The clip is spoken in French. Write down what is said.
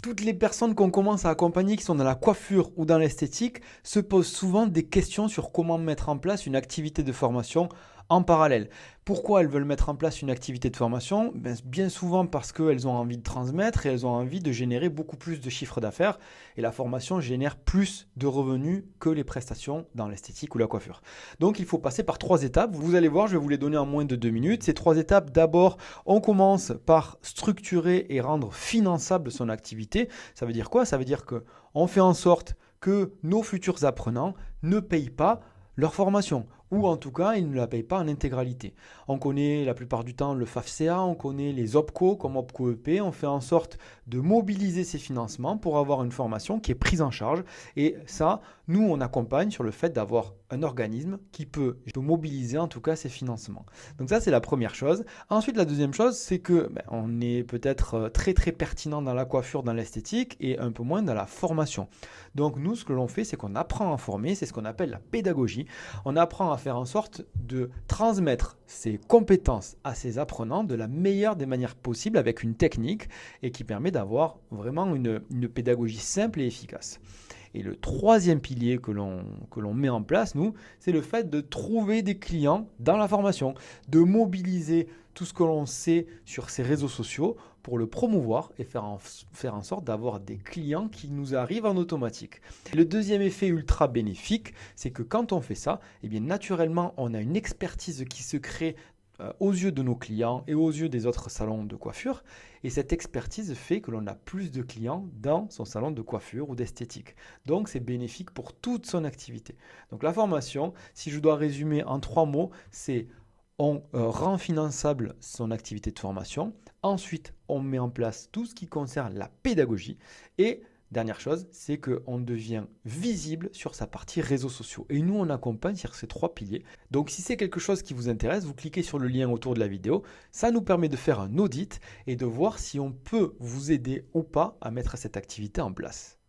Toutes les personnes qu'on commence à accompagner qui sont dans la coiffure ou dans l'esthétique se posent souvent des questions sur comment mettre en place une activité de formation en parallèle. Pourquoi elles veulent mettre en place une activité de formation? Bien souvent parce qu'elles ont envie de transmettre et elles ont envie de générer beaucoup plus de chiffre d'affaires. Et la formation génère plus de revenus que les prestations dans l'esthétique ou la coiffure. Donc il faut passer par trois étapes. Vous allez voir, je vais vous les donner en moins de 2 minutes. Ces trois étapes, d'abord, on commence par structurer et rendre finançable son activité. Ça veut dire quoi? Ça veut dire qu'on fait en sorte que nos futurs apprenants ne payent pas leur formation, ou en tout cas, ils ne la payent pas en intégralité. On connaît la plupart du temps le FAFSA, on connaît les OPCO comme OPCO EP, on fait en sorte de mobiliser ces financements pour avoir une formation qui est prise en charge. Et ça, nous, on accompagne sur le fait d'avoir un organisme qui peut mobiliser en tout cas ces financements. Donc ça, c'est la première chose. Ensuite, la deuxième chose, c'est que on est peut-être très très pertinent dans la coiffure, dans l'esthétique et un peu moins dans la formation. Donc nous, ce que l'on fait, c'est qu'on apprend à former, c'est ce qu'on appelle la pédagogie. On apprend à faire en sorte de transmettre ses compétences à ses apprenants de la meilleure des manières possibles avec une technique et qui permet d'avoir vraiment une pédagogie simple et efficace. Et le troisième pilier que l'on met en place, nous, c'est le fait de trouver des clients dans la formation, de mobiliser tout ce que l'on sait sur ces réseaux sociaux pour le promouvoir et faire en sorte d'avoir des clients qui nous arrivent en automatique. Le deuxième effet ultra bénéfique, c'est que quand on fait ça, eh bien naturellement, on a une expertise qui se crée aux yeux de nos clients et aux yeux des autres salons de coiffure. Et cette expertise fait que l'on a plus de clients dans son salon de coiffure ou d'esthétique. Donc c'est bénéfique pour toute son activité. Donc la formation, si je dois résumer en 3 mots, c'est on rend finançable son activité de formation. Ensuite, on met en place tout ce qui concerne la pédagogie. Et dernière chose, c'est qu'on devient visible sur sa partie réseaux sociaux. Et nous, on accompagne sur ces trois piliers. Donc si c'est quelque chose qui vous intéresse, vous cliquez sur le lien autour de la vidéo. Ça nous permet de faire un audit et de voir si on peut vous aider ou pas à mettre cette activité en place.